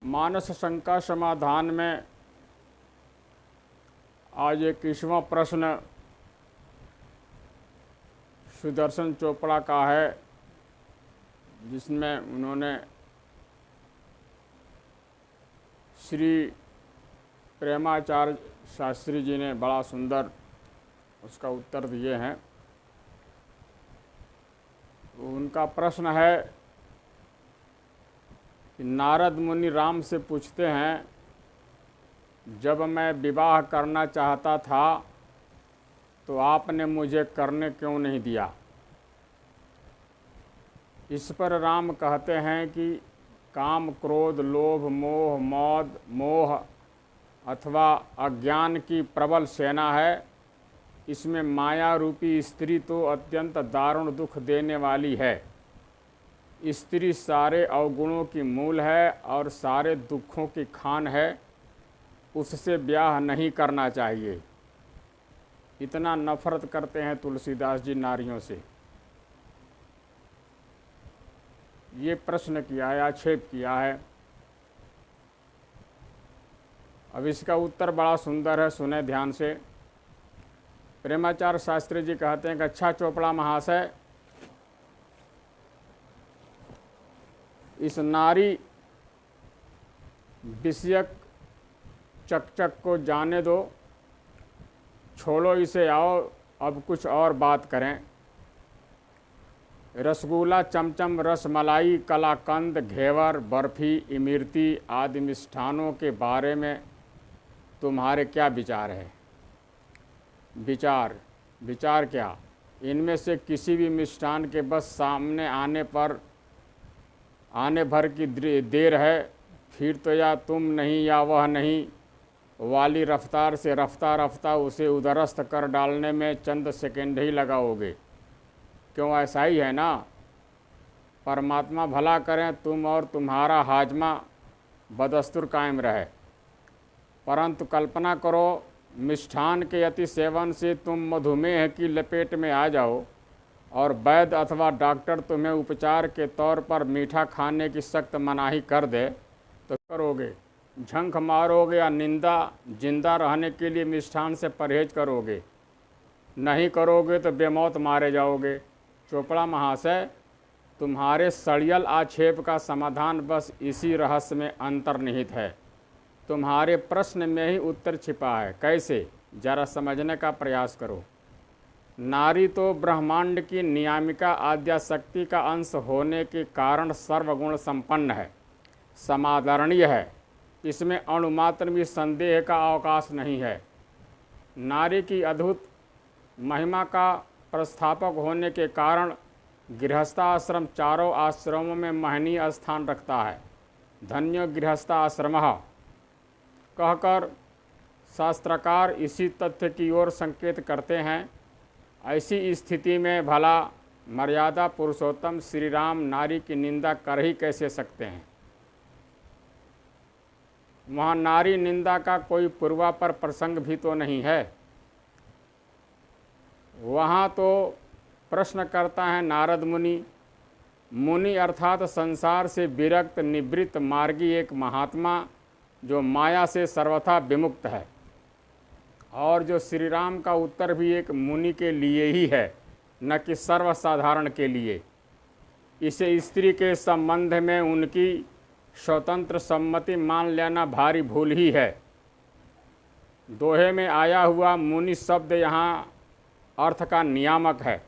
मानस शंका समाधान में आज 21वां प्रश्न सुदर्शन चोपड़ा का है, जिसमें उन्होंने श्री प्रेमाचार्य शास्त्री जी ने बड़ा सुंदर उसका उत्तर दिए हैं। उनका प्रश्न है कि नारद मुनि राम से पूछते हैं, जब मैं विवाह करना चाहता था तो आपने मुझे करने क्यों नहीं दिया। इस पर राम कहते हैं कि काम, क्रोध, लोभ, मोह, मद, मोह अथवा अज्ञान की प्रबल सेना है। इसमें माया रूपी स्त्री तो अत्यंत दारुण दुख देने वाली है। स्त्री सारे अवगुणों की मूल है और सारे दुखों की खान है। उससे ब्याह नहीं करना चाहिए। इतना नफरत करते हैं तुलसीदास जी नारियों से। ये प्रश्न किया है, आक्षेप किया है। अब इसका उत्तर बड़ा सुंदर है, सुने ध्यान से। प्रेमाचार्य शास्त्री जी कहते हैं कि अच्छा चोपड़ा महाशय, इस नारी विषयक चकचक को जाने दो, छोड़ो इसे, आओ अब कुछ और बात करें। रसगुल्ला, चमचम, रसमलाई, कलाकंद, घेवर, बर्फी, इमरती आदि मिष्ठानों के बारे में तुम्हारे क्या विचार है। विचार क्या? इनमें से किसी भी मिष्ठान के बस सामने आने भर की देर है, फिर तो या तुम नहीं या वह नहीं वाली रफ्तार से रफ्ता रफ्ता उसे उदरस्त कर डालने में चंद सेकंड ही लगाओगे। क्यों, ऐसा ही है ना। परमात्मा भला करें, तुम और तुम्हारा हाजमा बदस्तूर कायम रहे। परंतु कल्पना करो, मिष्ठान के अति सेवन से तुम मधुमेह की लपेट में आ जाओ और वैद्य अथवा डॉक्टर तुम्हें उपचार के तौर पर मीठा खाने की सख्त मनाही कर दे तो करोगे? झंख मारोगे या जिंदा रहने के लिए मिष्ठान से परहेज करोगे? नहीं करोगे तो बेमौत मारे जाओगे। चोपड़ा महाशय, तुम्हारे सड़ियल आक्षेप का समाधान बस इसी रहस्य में अंतर्निहित है। तुम्हारे प्रश्न में ही उत्तर छिपा है। कैसे? जरा समझने का प्रयास करो। नारी तो ब्रह्मांड की नियामिका आद्याशक्ति का अंश होने के कारण सर्वगुण संपन्न है, समादरणीय है। इसमें अणुमात्र भी संदेह का अवकाश नहीं है। नारी की अद्भुत महिमा का प्रस्थापक होने के कारण गृहस्थाश्रम चारों आश्रमों में महनीय स्थान रखता है। धन्यो गृहस्थाश्रमः कहकर शास्त्रकार इसी तथ्य की ओर संकेत करते हैं। ऐसी स्थिति में भला मर्यादा पुरुषोत्तम श्री राम नारी की निंदा कर ही कैसे सकते हैं। वहाँ नारी निंदा का कोई पूर्वापर प्रसंग भी तो नहीं है। वहाँ तो प्रश्न करता है नारद मुनि। मुनि अर्थात संसार से विरक्त निवृत्त मार्गी एक महात्मा जो माया से सर्वथा विमुक्त है। और जो श्री राम का उत्तर भी एक मुनि के लिए ही है, न कि सर्वसाधारण के लिए। इसे स्त्री के संबंध में उनकी स्वतंत्र सम्मति मान लेना भारी भूल ही है। दोहे में आया हुआ मुनि शब्द यहाँ अर्थ का नियामक है।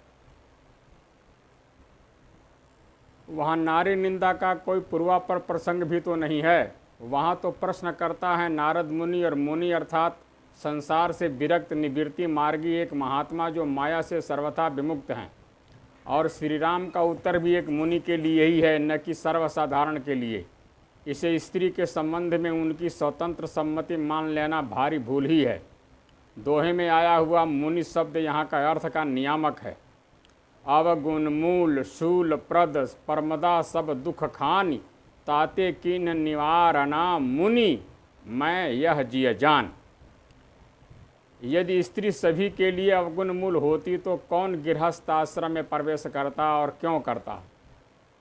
वहाँ नारी निंदा का कोई पूर्वापर प्रसंग भी तो नहीं है। वहाँ तो प्रश्न करता है नारद मुनि, और मुनि अर्थात संसार से विरक्त निवृत्ति मार्गी एक महात्मा जो माया से सर्वथा विमुक्त हैं। और श्री राम का उत्तर भी एक मुनि के लिए ही है, न कि सर्वसाधारण के लिए। इसे स्त्री के संबंध में उनकी स्वतंत्र सम्मति मान लेना भारी भूल ही है। दोहे में आया हुआ मुनि शब्द यहाँ का अर्थ का नियामक है। अवगुण मूल शूल प्रद परमदा सब दुख खानी, ताते किन निवारणा मुनि मैं यह जिय जान। यदि स्त्री सभी के लिए अवगुण मूल होती तो कौन गृहस्थ आश्रम में प्रवेश करता और क्यों करता?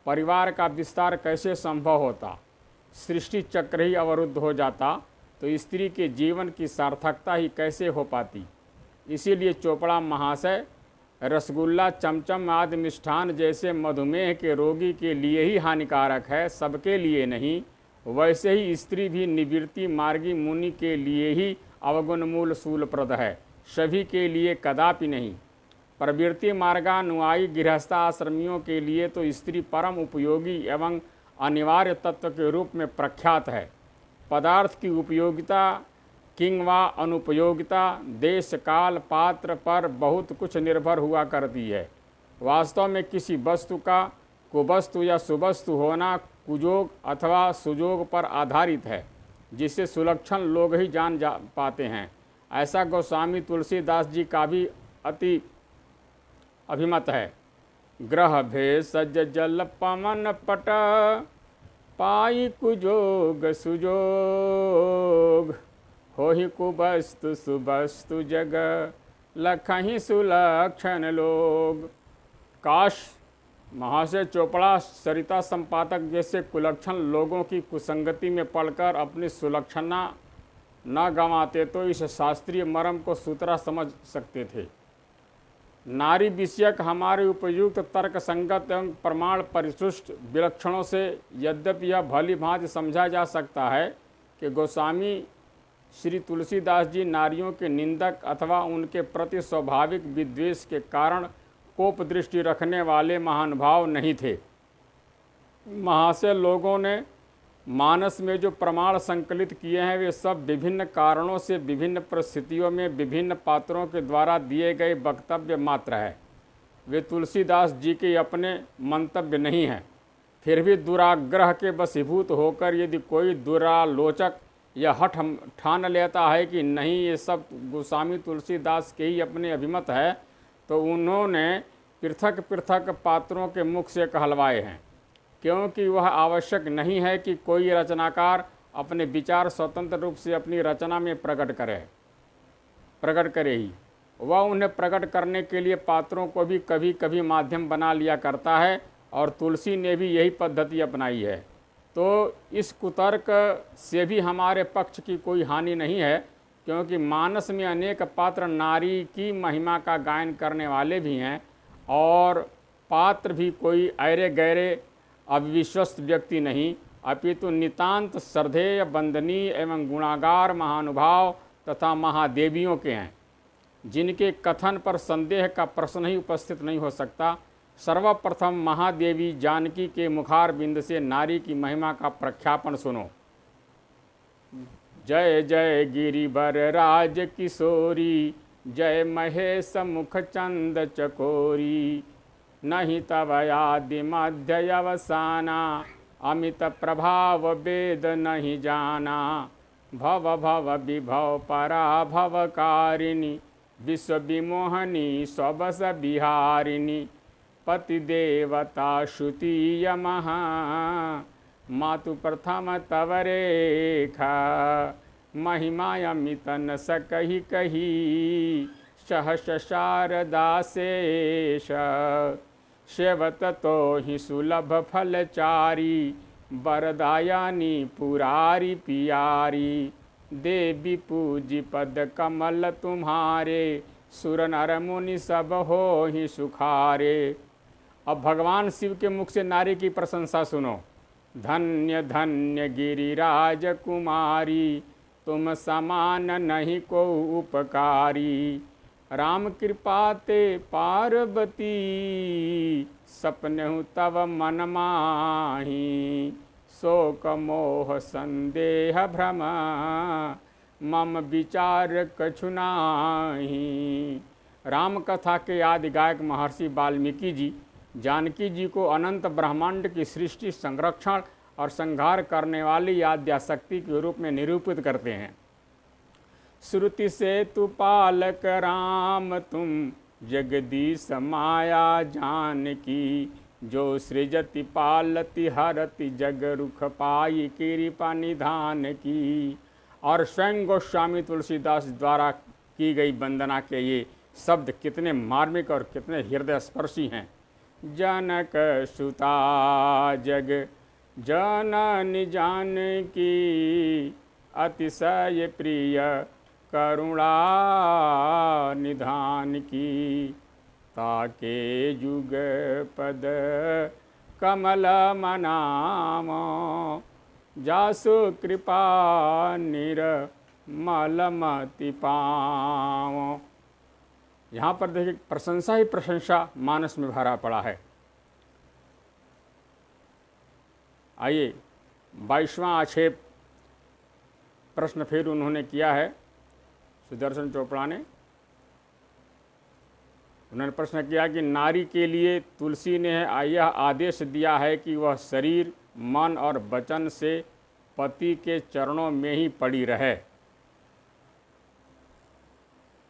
परिवार का विस्तार कैसे संभव होता? सृष्टि चक्र ही अवरुद्ध हो जाता तो स्त्री के जीवन की सार्थकता ही कैसे हो पाती। इसीलिए चोपड़ा महाशय, रसगुल्ला, चमचम आदि मिष्ठान जैसे मधुमेह के रोगी के लिए ही हानिकारक है, सबके लिए नहीं। वैसे ही स्त्री भी निवृत्ति मार्गी मुनि के लिए ही अवगुणमूल शूलप्रद है, सभी के लिए कदापि नहीं। प्रवृत्ति मार्गानुयायी गृहस्थाश्रमियों के लिए तो स्त्री परम उपयोगी एवं अनिवार्य तत्व के रूप में प्रख्यात है। पदार्थ की उपयोगिता किंवा अनुपयोगिता देश काल पात्र पर बहुत कुछ निर्भर हुआ करती है। वास्तव में किसी वस्तु का कुवस्तु या सुवस्तु होना कुजोग अथवा सुजोग पर आधारित है, जिसे सुलक्षण लोग ही जान पाते हैं। ऐसा गोस्वामी तुलसीदास जी का भी अति अभिमत है। ग्रह भेषज जल पवन पट, पाई कुजोग सुजोग, होहि कुवस्तु सुवस्तु जग, लखहि सुलक्षण लोग। काश महाशय चोपड़ा सरिता संपादक जैसे कुलक्षण लोगों की कुसंगति में पड़कर अपनी सुलक्षणा न गंवाते तो इस शास्त्रीय मर्म को सूत्रा समझ सकते थे। नारी विषयक हमारे उपयुक्त तर्क संगत एवं प्रमाण परिसुष्ट विलक्षणों से यद्यपि यह भली भांति समझा जा सकता है कि गोस्वामी श्री तुलसीदास जी नारियों के निंदक अथवा उनके प्रति स्वाभाविक विद्वेष के कारण कोप दृष्टि रखने वाले महानुभाव नहीं थे। महाशय लोगों ने मानस में जो प्रमाण संकलित किए हैं वे सब विभिन्न कारणों से विभिन्न परिस्थितियों में विभिन्न पात्रों के द्वारा दिए गए वक्तव्य मात्र है। वे तुलसीदास जी के अपने मंतव्य नहीं हैं। फिर भी दुराग्रह के वशीभूत होकर यदि कोई दुरालोचक यह हठ ठान लेता है कि नहीं ये सब गोस्वामी तुलसीदास के ही अपने अभिमत है, तो उन्होंने पृथक पृथक पात्रों के मुख से कहलवाए हैं, क्योंकि वह आवश्यक नहीं है कि कोई रचनाकार अपने विचार स्वतंत्र रूप से अपनी रचना में प्रकट करे ही। वह उन्हें प्रकट करने के लिए पात्रों को भी कभी कभी माध्यम बना लिया करता है, और तुलसी ने भी यही पद्धति अपनाई है। तो इस कुतर्क से भी हमारे पक्ष की कोई हानि नहीं है, क्योंकि मानस में अनेक पात्र नारी की महिमा का गायन करने वाले भी हैं, और पात्र भी कोई ऐरे गैरे अविश्वस्त व्यक्ति नहीं, अपितु नितांत श्रद्धेय वंदनीय एवं गुणागार महानुभाव तथा महादेवियों के हैं, जिनके कथन पर संदेह का प्रश्न ही उपस्थित नहीं हो सकता। सर्वप्रथम महादेवी जानकी के मुखार बिंद से नारी की महिमा का प्रख्यापन सुनो। जय जय गिरिवर राज किशोरी, जय महेश मुख चंद चकोरी, नहीं तव आदि मध्य अवसाना, अमित प्रभाव वेद नहीं जाना। भव भव विभव परा भवकारिणी, विश्व विमोहनी स्वबस बिहारिणी। पति देवता श्रुति यमः, मातु प्रथम तव रेखा। महिमा अमित न सकहि कही, सहस शारदा शेष। सेवत तो ही सुलभ फलचारी, वरदायनी पुरारी पियारी। देवी पूजी पद कमल तुम्हारे, सुर नर मुनि सब हो ही सुखारे। अब भगवान शिव के मुख से नारी की प्रशंसा सुनो। धन्य धन्य गिरिराज कुमारी, तुम समान नहीं को उपकारी। राम कृपा ते पार्वती, सपनेहु तव मन माही। शोक मोह संदेह भ्रम, मम विचार कछु नाही। राम कथा के आदि गायक महर्षि वाल्मीकि जी जानकी जी को अनंत ब्रह्मांड की सृष्टि, संरक्षण और संहार करने वाली आद्याशक्ति के रूप में निरूपित करते हैं। श्रुति से तु पालक राम तुम, जगदीश माया जानकी। जो सृजति पालति हरति, जग रुख पाई कृपा निधान की। और स्वयं गोस्वामी तुलसीदास द्वारा की गई वंदना के ये शब्द कितने मार्मिक और कितने हृदय स्पर्शी हैं। जनक सुता जग जननी जानकी अतिशय प्रिय करुणा निधान की, ताके जुग पद कमल मनाम, जासु कृपा निर्मल मति पाँव। यहाँ पर देखिए प्रशंसा ही प्रशंसा मानस में भरा पड़ा है। आइए 22वां आक्षेप प्रश्न फिर उन्होंने किया है सुदर्शन चोपड़ा ने। उन्होंने प्रश्न किया कि नारी के लिए तुलसी ने यह आदेश दिया है कि वह शरीर, मन और वचन से पति के चरणों में ही पड़ी रहे।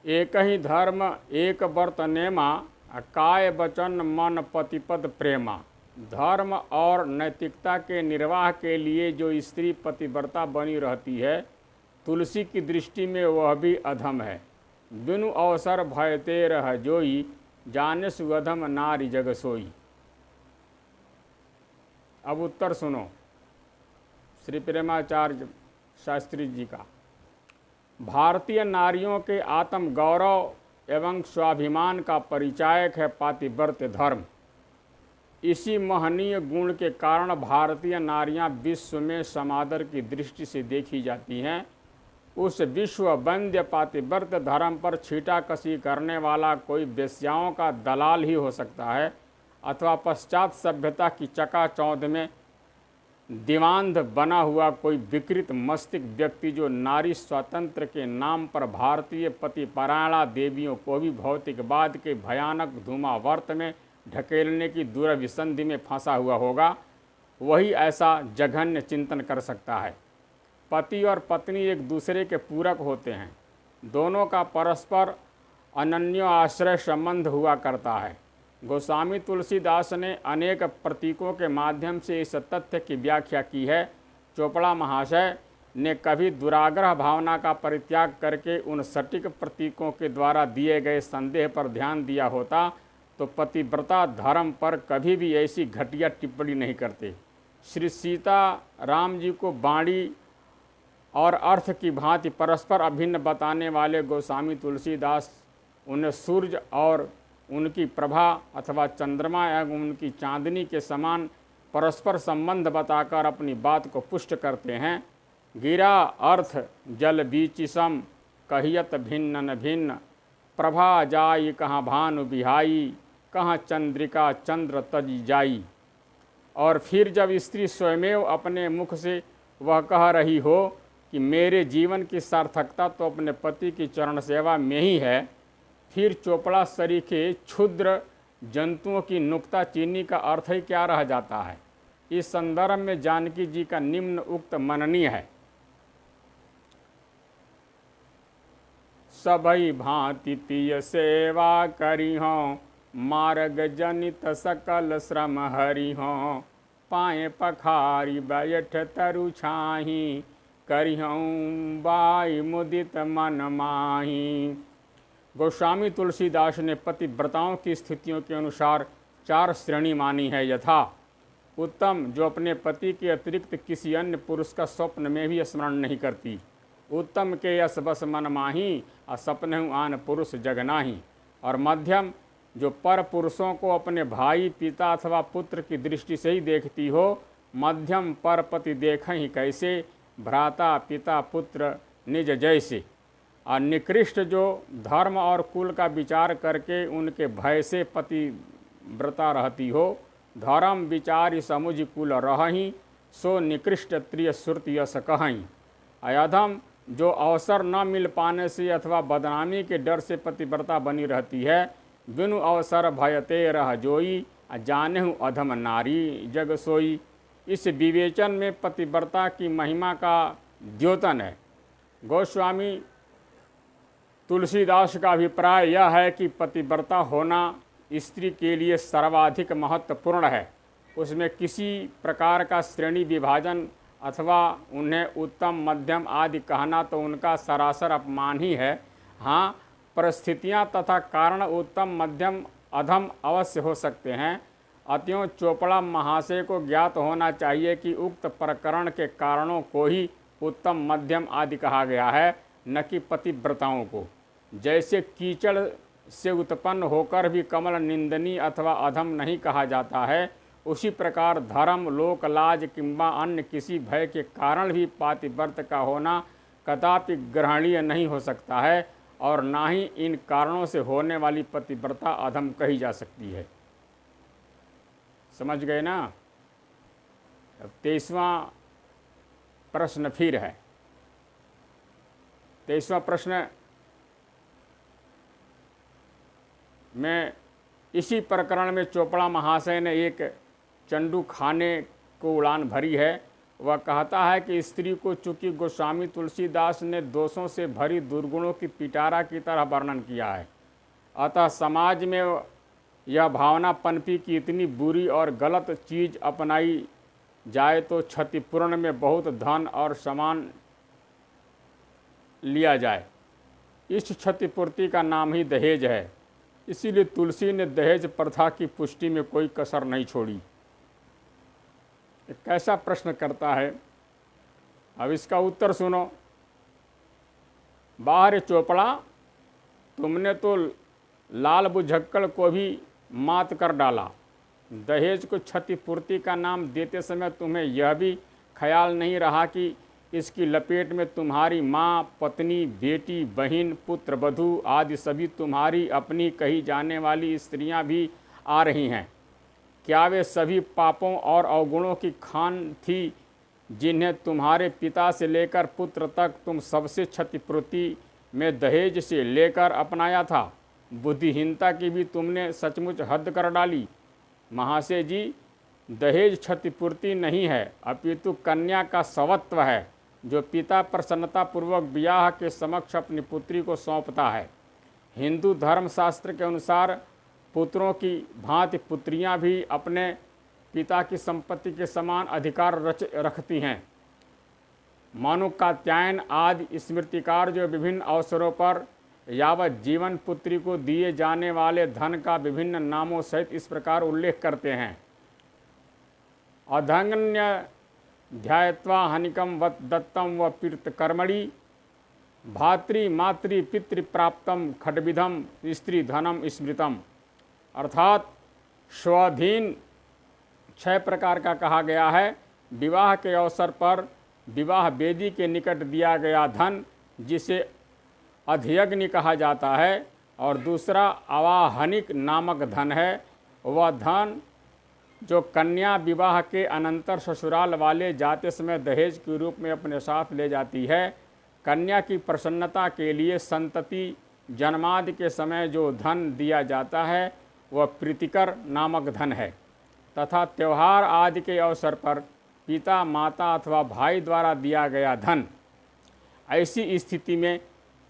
एक ही धर्म एक व्रत नेमा, काय वचन मन पतिपद प्रेमा। धर्म और नैतिकता के निर्वाह के लिए जो स्त्री पतिव्रता बनी रहती है, तुलसी की दृष्टि में वह भी अधम है। बिनु अवसर भयते रह जोई, जाने सुअधम नारी जग सोई। अब उत्तर सुनो श्री प्रेमाचार्य शास्त्री जी का। भारतीय नारियों के आत्म गौरव एवं स्वाभिमान का परिचायक है पातिव्रत्य धर्म। इसी महनीय गुण के कारण भारतीय नारियां विश्व में समादर की दृष्टि से देखी जाती हैं। उस विश्व वंद्य पातिव्रत्य धर्म पर छींटाकशी करने वाला कोई वेश्याओं का दलाल ही हो सकता है, अथवा पश्चात सभ्यता की चकाचौंध में दिवांध बना हुआ कोई विकृत मस्तिष्क व्यक्ति जो नारी स्वातंत्र्य के नाम पर भारतीय पतिपरायणा देवियों को भी भौतिकवाद के भयानक धूमावर्त में ढकेलने की दुर्विसंधि में फंसा हुआ होगा, वही ऐसा जघन्य चिंतन कर सकता है। पति और पत्नी एक दूसरे के पूरक होते हैं। दोनों का परस्पर अनन्य आश्रय संबंध हुआ करता है। गोस्वामी तुलसीदास ने अनेक प्रतीकों के माध्यम से इस तथ्य की व्याख्या की है। चोपड़ा महाशय ने कभी दुराग्रह भावना का परित्याग करके उन सटीक प्रतीकों के द्वारा दिए गए संदेह पर ध्यान दिया होता तो पतिव्रता धर्म पर कभी भी ऐसी घटिया टिप्पणी नहीं करते। श्री सीता राम जी को वाणी और अर्थ की भांति परस्पर अभिन्न बताने वाले गोस्वामी तुलसीदास उन्हें सूर्य और उनकी प्रभा अथवा चंद्रमा एवं उनकी चांदनी के समान परस्पर संबंध बताकर अपनी बात को पुष्ट करते हैं। गिरा अर्थ जल बीचिसम, कहियत भिन्न न भिन्न, प्रभा जाई कहाँ भानु बिहाई, कहाँ चंद्रिका चंद्र तज जाई। और फिर जब स्त्री स्वयमेव अपने मुख से वह कह रही हो कि मेरे जीवन की सार्थकता तो अपने पति की चरण सेवा में ही है, फिर चोपड़ा सरीखे क्षुद्र जंतुओं की नुक्ताचीनी का अर्थ ही क्या रह जाता है। इस संदर्भ में जानकी जी का निम्न उक्त मननीय है। सबई भांति तिय सेवा करी हों, मार्ग जनित सकल श्रम हरि हों, पाए पखारी बैठ तरु छाही, करिहूँ बाई मुदित मन माही। गोस्वामी तुलसीदास ने पतिव्रताओं की स्थितियों के अनुसार 4 श्रेणी मानी है। यथा उत्तम, जो अपने पति के अतिरिक्त किसी अन्य पुरुष का स्वप्न में भी स्मरण नहीं करती। उत्तम के यश बस मन माही, असपनहु आन पुरुष जग नाही। और मध्यम, जो पर पुरुषों को अपने भाई, पिता अथवा पुत्र की दृष्टि से ही देखती हो। मध्यम पर पति देखें ही कैसे, भ्राता पिता पुत्र निज जैसे। और निकृष्ट, जो धर्म और कुल का विचार करके उनके भय से पतिव्रता रहती हो। धर्म विचार समुझ कुल रहहीं, सो निकृष्ट त्रिय श्रुति यस कहीं। अधम, जो अवसर न मिल पाने से अथवा बदनामी के डर से पतिव्रता बनी रहती है। बिनु अवसर भयते रह जोई, जानेहु अधम नारी जग सोई। इस विवेचन में पतिव्रता की महिमा का द्योतन है। गोस्वामी तुलसीदास का अभिप्राय यह है कि पतिव्रता होना स्त्री के लिए सर्वाधिक महत्वपूर्ण है। उसमें किसी प्रकार का श्रेणी विभाजन अथवा उन्हें उत्तम मध्यम आदि कहना तो उनका सरासर अपमान ही है। हाँ, परिस्थितियाँ तथा कारण उत्तम मध्यम अधम अवश्य हो सकते हैं अतएव चोपड़ा महाशय को ज्ञात होना चाहिए कि उक्त प्रकरण के कारणों को ही उत्तम, मध्यम आदि कहा गया है, न कि पतिव्रताओं को। जैसे कीचड़ से उत्पन्न होकर भी कमल निंदनीय अथवा अधम नहीं कहा जाता है, उसी प्रकार धर्म, लोक लाज किंबा अन्य किसी भय के कारण भी पातिव्रत का होना कदापि ग्रहणीय नहीं हो सकता है, और ना ही इन कारणों से होने वाली पतिव्रता अधम कही जा सकती है। समझ गए ना। अब 23वां प्रश्न फिर है। 23वां प्रश्न में इसी प्रकरण में चोपड़ा महाशय ने एक चंडू खाने को उड़ान भरी है। वह कहता है कि स्त्री को चूंकि गोस्वामी तुलसीदास ने दोषों से भरी दुर्गुणों की पिटारा की तरह वर्णन किया है, अतः समाज में यह भावना पनपी कि इतनी बुरी और गलत चीज़ अपनाई जाए तो क्षतिपूर्ण में बहुत धन और सामान लिया जाए। इस क्षतिपूर्ति का नाम ही दहेज है। इसीलिए तुलसी ने दहेज प्रथा की पुष्टि में कोई कसर नहीं छोड़ी। एक कैसा प्रश्न करता है, अब इसका उत्तर सुनो। बाहर चोपड़ा, तुमने तो लाल बुझक्कड़ को भी मात कर डाला। दहेज को क्षतिपूर्ति का नाम देते समय तुम्हें यह भी ख्याल नहीं रहा कि इसकी लपेट में तुम्हारी माँ, पत्नी, बेटी, बहन, पुत्र, वधू आदि सभी तुम्हारी अपनी कही जाने वाली स्त्रियां भी आ रही हैं। क्या वे सभी पापों और अवगुणों की खान थी जिन्हें तुम्हारे पिता से लेकर पुत्र तक तुम सबसे क्षतिपूर्ति में दहेज से लेकर अपनाया था? बुद्धिहीनता की भी तुमने सचमुच हद कर डाली। महाशय जी, दहेज क्षतिपूर्ति नहीं है, अपितु कन्या का स्वत्व है जो पिता प्रसन्नतापूर्वक ब्याह के समक्ष अपनी पुत्री को सौंपता है। हिंदू धर्मशास्त्र के अनुसार पुत्रों की भांति पुत्रियां भी अपने पिता की संपत्ति के समान अधिकार रखती हैं। मनु कात्यायन आदि स्मृतिकार जो विभिन्न अवसरों पर यावत जीवन पुत्री को दिए जाने वाले धन का विभिन्न नामों सहित इस प्रकार उल्लेख करते हैं। अधन्य ध्यायत्वा हनिकम वत दत्तम व पीर्त कर्मणि भातृ मातृ पितृ प्राप्तम खड्विधम स्त्री धनम स्मृतम। अर्थात स्वाधीन 6 प्रकार का कहा गया है। विवाह के अवसर पर विवाह वेदी के निकट दिया गया धन जिसे अधियज्ञ कहा जाता है, और दूसरा अवाहनिक नामक धन है। वह धन जो कन्या विवाह के अनंतर ससुराल वाले जाते समय दहेज के रूप में अपने साथ ले जाती है। कन्या की प्रसन्नता के लिए संतति जन्मादि के समय जो धन दिया जाता है वह प्रीतिकर नामक धन है, तथा त्यौहार आदि के अवसर पर पिता, माता अथवा भाई द्वारा दिया गया धन। ऐसी स्थिति में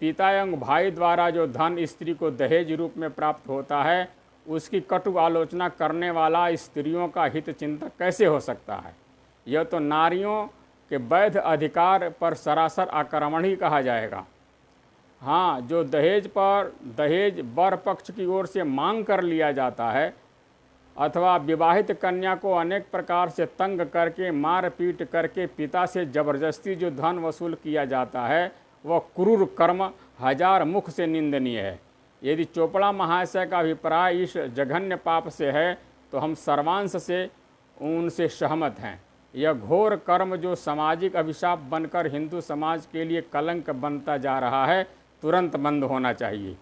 पिता एवं भाई द्वारा जो धन स्त्री को दहेज रूप में प्राप्त होता है, उसकी कटु आलोचना करने वाला स्त्रियों का हित चिंतक कैसे हो सकता है? यह तो नारियों के वैध अधिकार पर सरासर आक्रमण ही कहा जाएगा। हाँ, जो दहेज वर पक्ष की ओर से मांग कर लिया जाता है अथवा विवाहित कन्या को अनेक प्रकार से तंग करके मार पीट करके पिता से जबरदस्ती जो धन वसूल किया जाता है, वह क्रूर कर्म हजार मुख से निंदनीय है। यदि चोपड़ा महाशय का अभिप्राय इस जघन्य पाप से है तो हम सर्वांश से उनसे सहमत हैं। यह घोर कर्म जो सामाजिक अभिशाप बनकर हिंदू समाज के लिए कलंक बनता जा रहा है, तुरंत बंद होना चाहिए।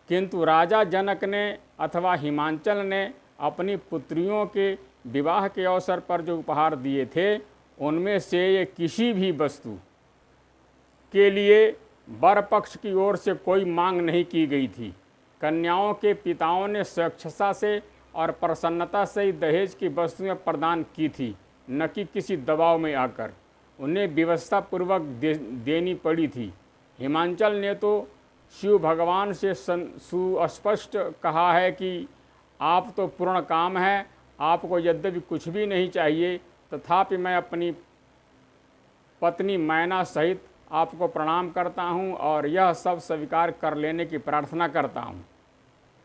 किंतु राजा जनक ने अथवा हिमांचल ने अपनी पुत्रियों के विवाह के अवसर पर जो उपहार दिए थे, उनमें से ये किसी भी वस्तु के लिए वर पक्ष की ओर से कोई मांग नहीं की गई थी। कन्याओं के पिताओं ने स्वेच्छा से और प्रसन्नता से ही दहेज की वस्तुएं प्रदान की थी, न कि किसी दबाव में आकर उन्हें व्यवस्था पूर्वक देनी पड़ी थी। हिमांचल ने तो शिव भगवान से सुस्पष्ट कहा है कि आप तो पूर्ण काम है, आपको यद्यपि कुछ भी नहीं चाहिए, तथापि मैं अपनी पत्नी मैना सहित आपको प्रणाम करता हूँ और यह सब स्वीकार कर लेने की प्रार्थना करता हूँ।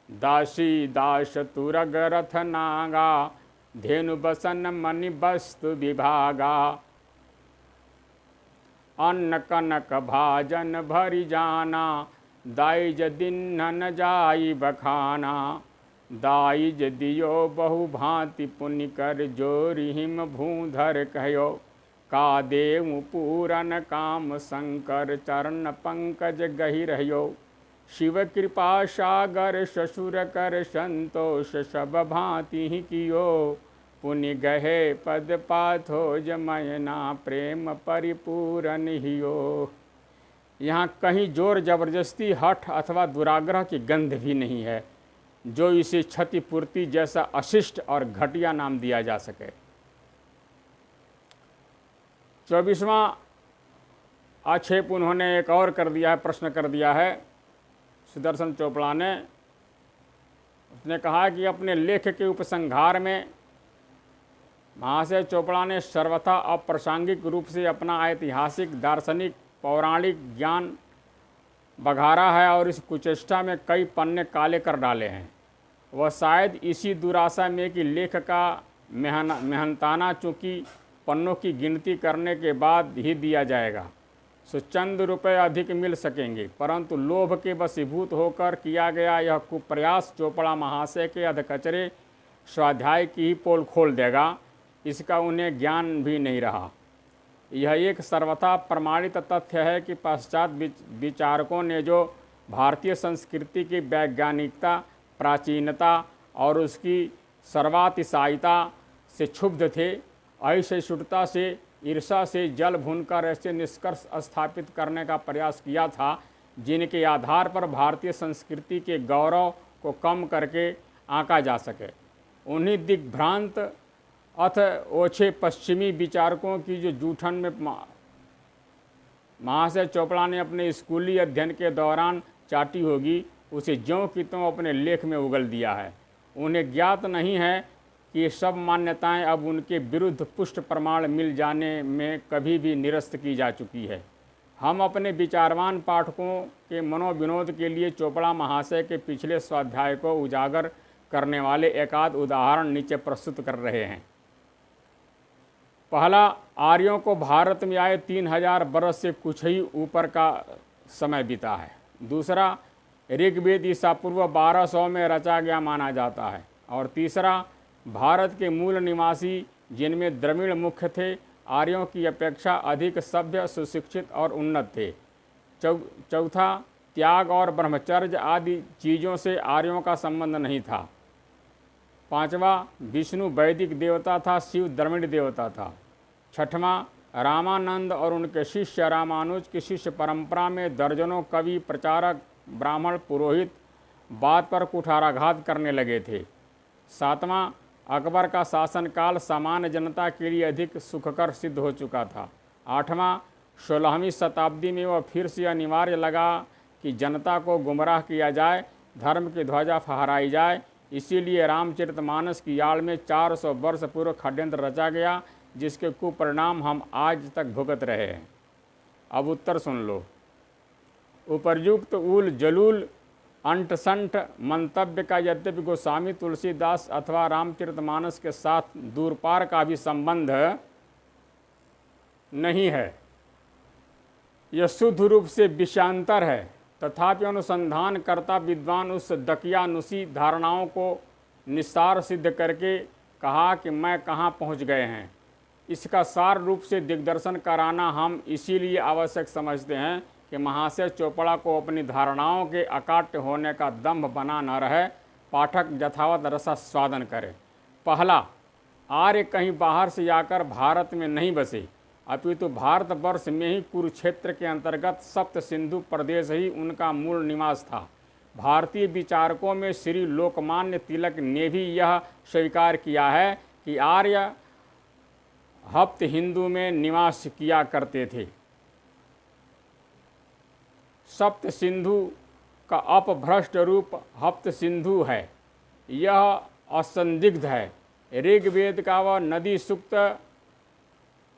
दासी दास तुरग रथ नागा धेनु बसन मणि वस्तु विभागा। अन्न कनक भाजन भरि जाना, दाइज दिन्ह न जाई बखाना। दाइज दियो बहु भांति पुनि कर, जोरि हिम भूधर कहो। का देव पूरन काम शंकर, चरण पंकज गहि रह्यो। शिव कृपा सागर ससुर कर, संतोष सब भांति ही कियो। पुनि गहे पद पाथो जमयना, प्रेम परिपूरन हियो। यहाँ कहीं जोर जबरदस्ती, हठ अथवा दुराग्रह की गंध भी नहीं है, जो इसे क्षतिपूर्ति जैसा अशिष्ट और घटिया नाम दिया जा सके। 24वां आक्षेप उन्होंने एक और कर दिया है, प्रश्न कर दिया है सुदर्शन चोपड़ा ने। उसने कहा कि अपने लेख के उपसंहार में महाशय चोपड़ा ने सर्वथा अप्रासंगिक रूप से अपना ऐतिहासिक, दार्शनिक, पौराणिक ज्ञान बघारा है और इस कुचेष्टा में कई पन्ने काले कर डाले हैं। वह शायद इसी दुराशा में कि लेख का मेहनताना चूँकि पन्नों की गिनती करने के बाद ही दिया जाएगा, सो चंद रुपए अधिक मिल सकेंगे, परंतु लोभ के वशीभूत होकर किया गया यह कुप्रयास चोपड़ा महाशय के अधकचरे स्वाध्याय की ही पोल खोल देगा, इसका उन्हें ज्ञान भी नहीं रहा। यह एक सर्वथा प्रमाणित तथ्य है कि पश्चात विचारकों ने जो भारतीय संस्कृति की वैज्ञानिकता, प्राचीनता और उसकी सर्वातिशायिता से क्षुब्ध थे, असहिष्णुता से, ईर्षा से जल भूनकर ऐसे निष्कर्ष स्थापित करने का प्रयास किया था जिनके आधार पर भारतीय संस्कृति के गौरव को कम करके आंका जा सके। उन्हीं दिग्भ्रांत अथ ओछे पश्चिमी विचारकों की जो जूठन में महाशय चोपड़ा ने अपने स्कूली अध्ययन के दौरान चाटी होगी, उसे ज्यों की त्यों अपने लेख में उगल दिया है। उन्हें ज्ञात नहीं है कि ये सब मान्यताएं अब उनके विरुद्ध पुष्ट प्रमाण मिल जाने में कभी भी निरस्त की जा चुकी है। हम अपने विचारवान पाठकों के मनोविनोद के लिए चोपड़ा महाशय के पिछले स्वाध्याय को उजागर करने वाले एकाध उदाहरण नीचे प्रस्तुत कर रहे हैं। पहला, आर्यों को भारत में आए 3000 बरस से कुछ ही ऊपर का समय बीता है। दूसरा, ऋग्वेद ईसा पूर्व 1200 में रचा गया माना जाता है। और तीसरा, भारत के मूल निवासी जिनमें द्रविड़ मुख्य थे, आर्यों की अपेक्षा अधिक सभ्य, सुशिक्षित और उन्नत थे। चौथा, त्याग और ब्रह्मचर्य आदि चीज़ों से आर्यों का संबंध नहीं था। पांचवा, विष्णु वैदिक देवता था, शिव द्रविड़ देवता था। छठवां, रामानंद और उनके शिष्य रामानुज की शिष्य परंपरा में दर्जनों कवि, प्रचारक, ब्राह्मण, पुरोहित बात पर कुठाराघात करने लगे थे। सातवां, अकबर का शासनकाल सामान्य जनता के लिए अधिक सुखकर सिद्ध हो चुका था। आठवां, 16वीं शताब्दी में वह फिर से अनिवार्य लगा कि जनता को गुमराह किया जाए, धर्म की ध्वजा फहराई जाए, इसीलिए रामचरितमानस की आड़ में 400 वर्ष पूर्व षड्यंत्र रचा गया, जिसके कुपरिणाम हम आज तक भुगत रहे हैं। अब उत्तर सुन लो। उपर्युक्त उल जलूल अंटसंठ मंतव्य का यद्यपि गोस्वामी तुलसीदास अथवा रामचरितमानस के साथ दूरपार का भी संबंध नहीं है, यह शुद्ध रूप से विषयांतर है, तथापि अनुसंधान करता विद्वान उस दकियानुसी धारणाओं को निस्सार सिद्ध करके कहा कि मैं कहाँ पहुँच गए हैं। इसका सार रूप से दिग्दर्शन कराना हम इसीलिए आवश्यक समझते हैं कि महाशय चोपड़ा को अपनी धारणाओं के अकाट्य होने का दंभ बना न रहे, पाठक यथावत रसास्वादन करे। पहला, आर्य कहीं बाहर से आकर भारत में नहीं बसे, अपितु भारतवर्ष में ही कुरुक्षेत्र के अंतर्गत सप्त सिंधु प्रदेश ही उनका मूल निवास था। भारतीय विचारकों में श्री लोकमान्य तिलक ने भी यह स्वीकार किया है कि आर्य हप्त हिंदू में निवास किया करते थे। सप्त सिंधु का अपभ्रष्ट रूप हप्त सिंधु है, यह असंदिग्ध है। ऋग्वेद का वह नदी सूक्त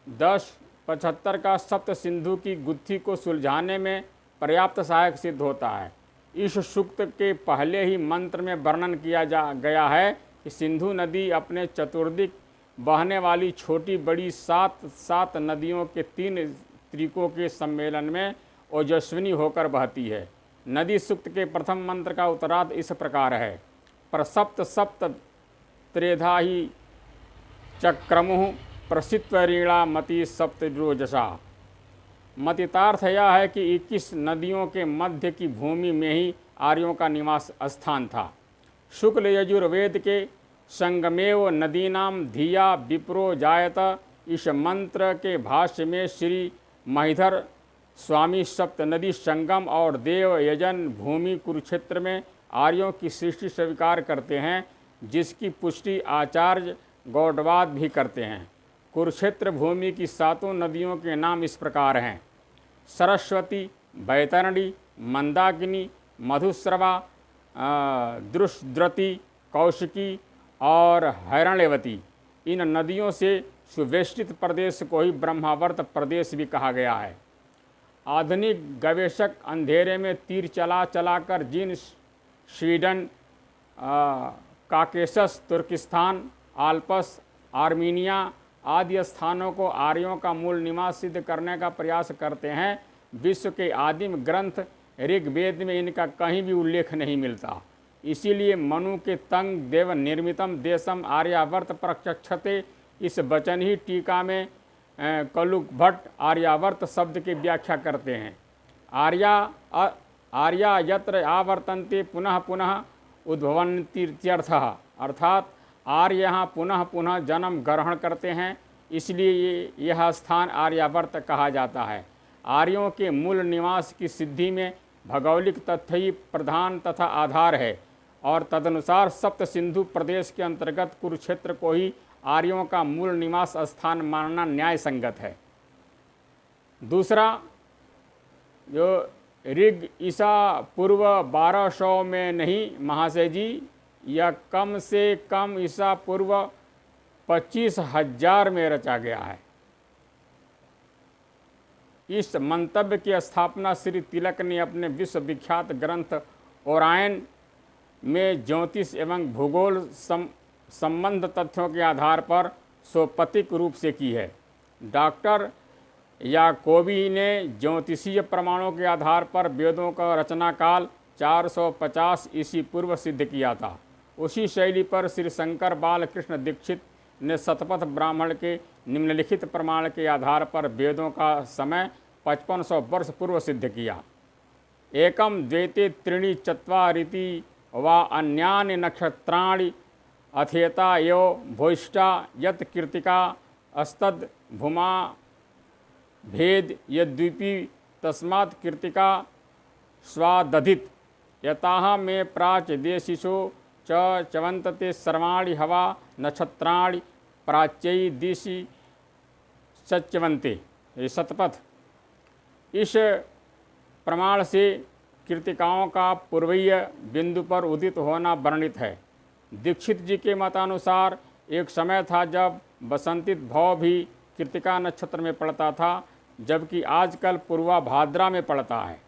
10:75 का सप्त सिंधु की गुत्थी को सुलझाने में पर्याप्त सहायक सिद्ध होता है। इस सूक्त के पहले ही मंत्र में वर्णन किया गया है कि सिंधु नदी अपने चतुर्दिक बहने वाली छोटी बड़ी सात नदियों के 3 तरीकों के सम्मेलन में ओजस्विनी होकर बहती है। नदी सूक्त के प्रथम मंत्र का उत्तरार्ध इस प्रकार है। प्रसप्त सप्त त्रेधा ही चक्रमुः प्रसित्वरीणा मति सप्तरोजसा। मतितार्थ यह है कि 21 नदियों के मध्य की भूमि में ही आर्यों का निवास स्थान था। शुक्ल यजुर्वेद के संगमेव नदीनाम धिया विप्रो जायत इस मंत्र के भाष्य में श्री महिधर स्वामी सप्त नदी संगम और देव यजन भूमि कुरुक्षेत्र में आर्यों की सृष्टि स्वीकार करते हैं, जिसकी पुष्टि आचार्य गौडवाद भी करते हैं। कुरुक्षेत्र भूमि की 7 नदियों के नाम इस प्रकार हैं: सरस्वती, बैतरणी, मंदाकिनी, मधुस्रवा, दृष्द्रति, कौशिकी और हैरण्यवती। इन नदियों से सुवेष्टित प्रदेश को ही ब्रह्मावर्त प्रदेश भी कहा गया है। आधुनिक गवेषक अंधेरे में तीर चलाकर जिन स्वीडन, काकेशस, तुर्किस्तान, आल्पस, आर्मीनिया आदि स्थानों को आर्यों का मूल निवास सिद्ध करने का प्रयास करते हैं, विश्व के आदिम ग्रंथ ऋग्वेद में इनका कहीं भी उल्लेख नहीं मिलता। इसीलिए मनु के तंग देव निर्मितम देशम आर्यावर्त प्रचक्षते इस वचन ही टीका में कलुक भट्ट आर्यावर्त शब्द की व्याख्या करते हैं। आर्या यत्र आवर्तन्ते पुनः पुनः उद्भवन्तीत्यर्थः, अर्थात आर्य यहाँ पुनः पुनः जन्म ग्रहण करते हैं, इसलिए यह स्थान आर्यावर्त कहा जाता है। आर्यों के मूल निवास की सिद्धि में भौगोलिक तथ्य ही प्रधान तथा आधार है और तदनुसार सप्त सिंधु प्रदेश के अंतर्गत कुरुक्षेत्र को ही आर्यों का मूल निवास स्थान मानना न्याय संगत है। दूसरा, जो ऋग ईसा पूर्व 1200 में नहीं महाशय जी, यह कम से कम ईसा पूर्व 25,000 में रचा गया है। इस मंतव्य की स्थापना श्री तिलक ने अपने विश्वविख्यात ग्रंथ ओरायन में ज्योतिष एवं भूगोल संबंध तथ्यों के आधार पर सोपतिक रूप से की है। डॉक्टर याकोबी ने ज्योतिषीय प्रमाणों के आधार पर वेदों का रचना काल 450 ईसी पूर्व सिद्ध किया था। उसी शैली पर श्री शंकर बालकृष्ण दीक्षित ने शतपथ ब्राह्मण के निम्नलिखित प्रमाण के आधार पर वेदों का समय 5500 वर्ष पूर्व सिद्ध किया। एकम द्वैते त्रीणि चत्वारिति वा अन्यानि नक्षत्राणि अथेता यो भोष्टा यत् कीर्तिका अस्तद भूमा भेद यद्वीपी तस्मात् कीर्तिका स्वादधित यताह में प्राच देशिषु च चवंतते सर्वाणि हवा नक्षत्राणि प्राच्यई दिशि सच्यवंते। शतपथ इस प्रमाण से कीर्तिकाओं का पूर्वीय बिंदु पर उदित होना वर्णित है। दीक्षित जी के मतानुसार एक समय था जब बसंतित भव भी कीर्तिका नक्षत्र में पड़ता था, जबकि आजकल पूर्वा भाद्रा में पड़ता है।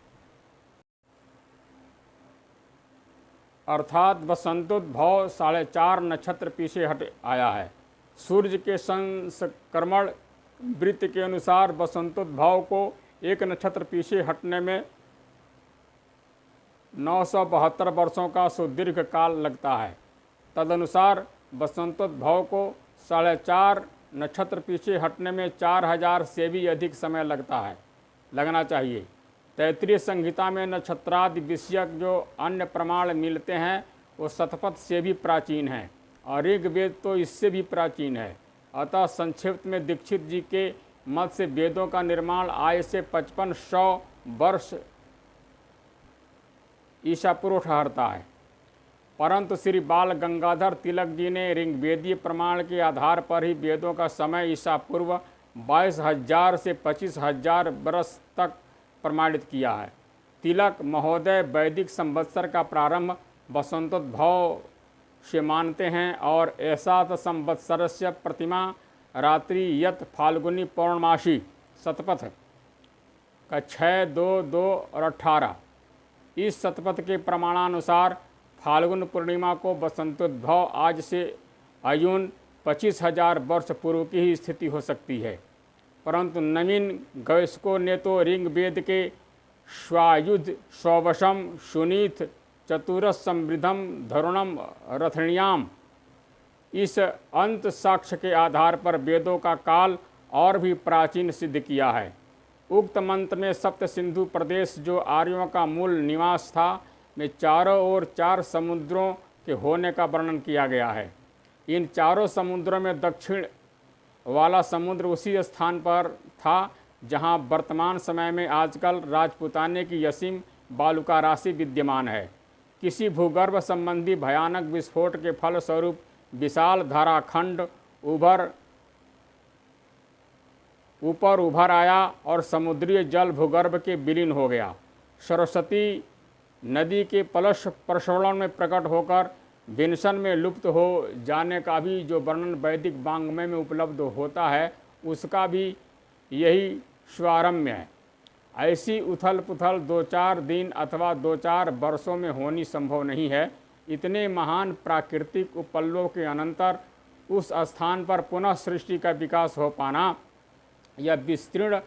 अर्थात बसंतोद्भव 4.5 नक्षत्र पीछे हट आया है। सूर्य के संक्रमण वृत्त के अनुसार बसंतोद्भव को एक नक्षत्र पीछे हटने में 972 वर्षों का सुदीर्घ काल लगता है। तदनुसार बसंतोद्भव को 4.5 नक्षत्र पीछे हटने में 4000 से भी अधिक समय लगना चाहिए। तैत्तिरीय संहिता में नक्षत्रादि विषयक जो अन्य प्रमाण मिलते हैं वो शतपथ से भी प्राचीन हैं और ऋग्वेद तो इससे भी प्राचीन है। अतः संक्षिप्त में दीक्षित जी के मत से वेदों का निर्माण आय से 5500 वर्ष ईसा पूर्व ठहरता है। परंतु श्री बाल गंगाधर तिलक जी ने ऋग्वेदीय प्रमाण के आधार पर ही वेदों का समय ईसा पूर्व 22,000 से 25,000 वर्ष तक प्रमाणित किया है। तिलक महोदय वैदिक संवत्सर का प्रारंभ बसंतोद्भव से मानते हैं और ऐसा संवत्सरस्य प्रतिमा रात्रि यत फाल्गुनी पौर्णमासी शतपथ का 6, 2, 2 और 18। इस शतपथ के प्रमाणानुसार फाल्गुन पूर्णिमा को बसंतोद्भव आज से अयून 25,000 वर्ष पूर्व की ही स्थिति हो सकती है, परंतु नवीन गवेषकों ने तो ऋग्वेद के स्वायुध स्ववशम सुनीत चतुरस समृद्धम धरुणम रथण्याम इस अंत साक्ष्य के आधार पर वेदों का काल और भी प्राचीन सिद्ध किया है। उक्त मंत्र में सप्त सिंधु प्रदेश जो आर्यों का मूल निवास था में चारों ओर 4 समुद्रों के होने का वर्णन किया गया है। इन चारों समुद्रों में दक्षिण वाला समुद्र उसी स्थान पर था जहां वर्तमान समय में आजकल राजपुताने की असीम बालुका राशि विद्यमान है। किसी भूगर्भ संबंधी भयानक विस्फोट के फलस्वरूप विशाल धाराखंड ऊपर उभर आया और समुद्रीय जल भूगर्भ के विलीन हो गया। सरस्वती नदी के पलश प्रसवरण में प्रकट होकर विनशन में लुप्त हो जाने का भी जो वर्णन वैदिक वाङ्मय में उपलब्ध होता है, उसका भी यही स्वारम्य है। ऐसी उथल पुथल 2-4 दिन अथवा 2-4 वर्षों में होनी संभव नहीं है। इतने महान प्राकृतिक उपल्लों के अनंतर उस स्थान पर पुनः सृष्टि का विकास हो पाना यह विस्तीर्ण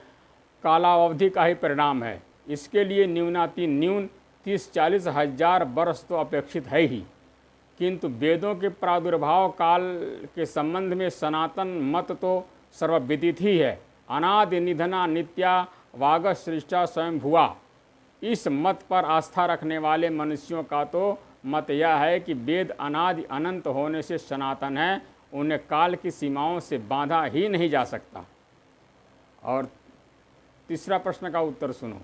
कालावधि का ही परिणाम है। इसके लिए न्यून 30-40 हजार वर्ष तो अपेक्षित है ही, किंतु वेदों के प्रादुर्भाव काल के संबंध में सनातन मत तो सर्वविदित ही है। अनादि निधना नित्या वाग सृष्टा स्वयं भुआ। इस मत पर आस्था रखने वाले मनुष्यों का तो मत यह है कि वेद अनादि अनंत होने से सनातन है, उन्हें काल की सीमाओं से बांधा ही नहीं जा सकता। और तीसरा प्रश्न का उत्तर सुनो।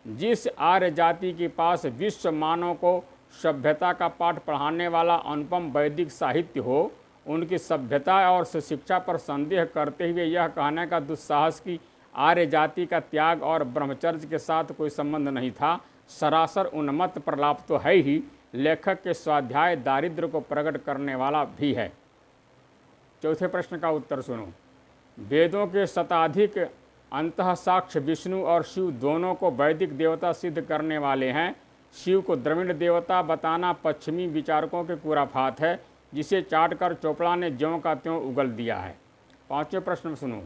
जिस आर्य जाति के पास विश्व मानव को सभ्यता का पाठ पढ़ाने वाला अनुपम वैदिक साहित्य हो, उनकी सभ्यता और शिक्षा पर संदेह करते हुए यह कहने का दुस्साहस कि आर्य जाति का त्याग और ब्रह्मचर्य के साथ कोई संबंध नहीं था, सरासर उन्मत्त प्रलाप तो है ही, लेखक के स्वाध्याय दारिद्र्य को प्रकट करने वाला भी है। चौथे प्रश्न का उत्तर सुनो। वेदों के शताधिक अंतः साक्ष्य विष्णु और शिव दोनों को वैदिक देवता सिद्ध करने वाले हैं। शिव को द्रविड़ देवता बताना पश्चिमी विचारकों के कुराफात है, जिसे चाटकर चोपड़ा ने ज्यों का त्यों उगल दिया है। पांचवें प्रश्न सुनो।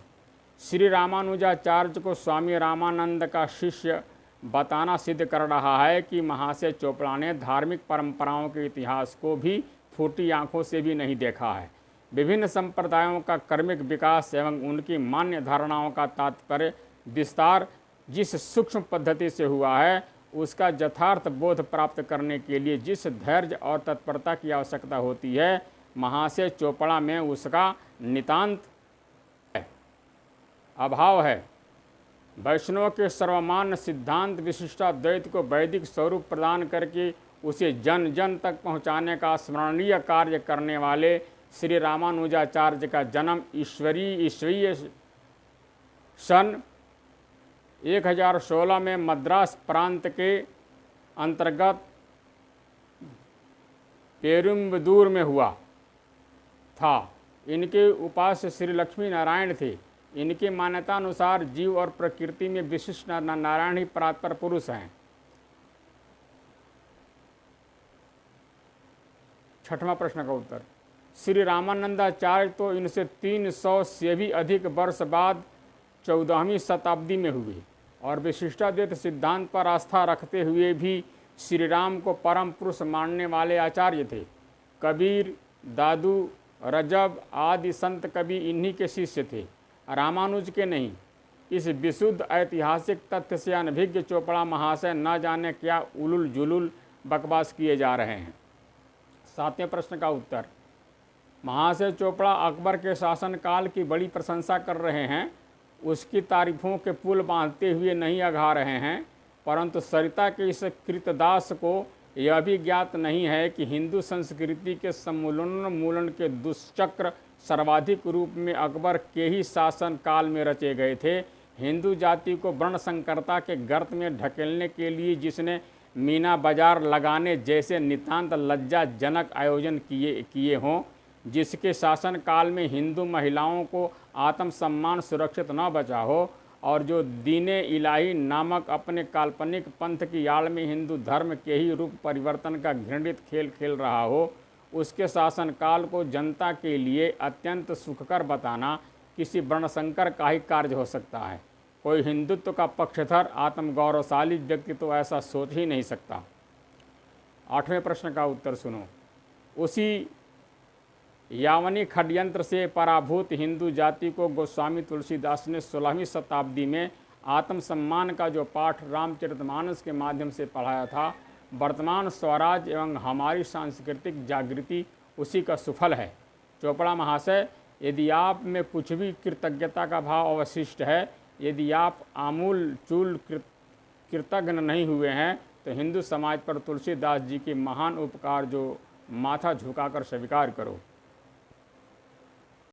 श्री रामानुजाचार्य को स्वामी रामानंद का शिष्य बताना सिद्ध कर रहा है कि महाशय चोपड़ा ने धार्मिक परंपराओं के इतिहास को भी फूटी आंखों से भी नहीं देखा है। विभिन्न संप्रदायों का कर्मिक विकास एवं उनकी मान्य धारणाओं का तात्पर्य विस्तार जिस सूक्ष्म पद्धति से हुआ है, उसका यथार्थ बोध प्राप्त करने के लिए जिस धैर्य और तत्परता की आवश्यकता होती है, महाशय चोपड़ा में उसका नितांत अभाव है। वैष्णव के सर्वमान्य सिद्धांत विशिष्टाद्वैत को वैदिक स्वरूप प्रदान करके उसे जन जन तक पहुंचाने का स्मरणीय कार्य करने वाले श्री रामानुजाचार्य का जन्म ईस्वीय सन 1016 में मद्रास प्रांत के अंतर्गत पेरुम्बदूर में हुआ था। इनके उपास्य श्री लक्ष्मी नारायण थे। इनकी मान्यता अनुसार जीव और प्रकृति में विशिष्ट नारायण ही परात्पर पुरुष हैं। छठवां प्रश्न का उत्तर। श्री रामानंदाचार्य तो इनसे 300 से भी अधिक वर्ष बाद 14वीं शताब्दी में हुए और विशिष्टाद्वैत सिद्धांत पर आस्था रखते हुए भी श्री राम को परम पुरुष मानने वाले आचार्य थे। कबीर, दादू, रजब आदि संत कवि इन्हीं के शिष्य थे, रामानुज के नहीं। इस विशुद्ध ऐतिहासिक तथ्य से अनभिज्ञ चोपड़ा महाशय न जाने क्या उलुल जुलुल बकवास किए जा रहे हैं। सातवें प्रश्न का उत्तर। महाशय चोपड़ा अकबर के शासनकाल की बड़ी प्रशंसा कर रहे हैं, उसकी तारीफों के पुल बांधते हुए नहीं अघा रहे हैं, परंतु सरिता के इस कृतदास को यह भी ज्ञात नहीं है कि हिंदू संस्कृति के समूलन के दुष्चक्र सर्वाधिक रूप में अकबर के ही शासन काल में रचे गए थे। हिंदू जाति को वर्ण संकरता के गर्त में ढकेलने के लिए जिसने मीना बाजार लगाने जैसे नितांत लज्जाजनक आयोजन किए हों, जिसके शासन काल में हिंदू महिलाओं को आत्मसम्मान सुरक्षित न बचा हो और जो दीने इलाही नामक अपने काल्पनिक पंथ की आड़ में हिंदू धर्म के ही रूप परिवर्तन का घृणित खेल खेल रहा हो, उसके शासनकाल को जनता के लिए अत्यंत सुखकर बताना किसी वर्णशंकर का ही कार्य हो सकता है। कोई हिंदुत्व का पक्षधर आत्मगौरवशाली व्यक्ति तो ऐसा सोच ही नहीं सकता। 8वें प्रश्न का उत्तर सुनो। उसी यावनी षड्यंत्र से पराभूत हिंदू जाति को गोस्वामी तुलसीदास ने 16वीं शताब्दी में आत्मसम्मान का जो पाठ रामचरितमानस के माध्यम से पढ़ाया था, वर्तमान स्वराज एवं हमारी सांस्कृतिक जागृति उसी का सुफल है। चोपड़ा महाशय, यदि आप में कुछ भी कृतज्ञता का भाव अवशिष्ट है, यदि आप आमूल चूल कृतज्ञ नहीं हुए हैं, तो हिंदू समाज पर तुलसीदास जी के महान उपकार जो माथा झुकाकर स्वीकार करो।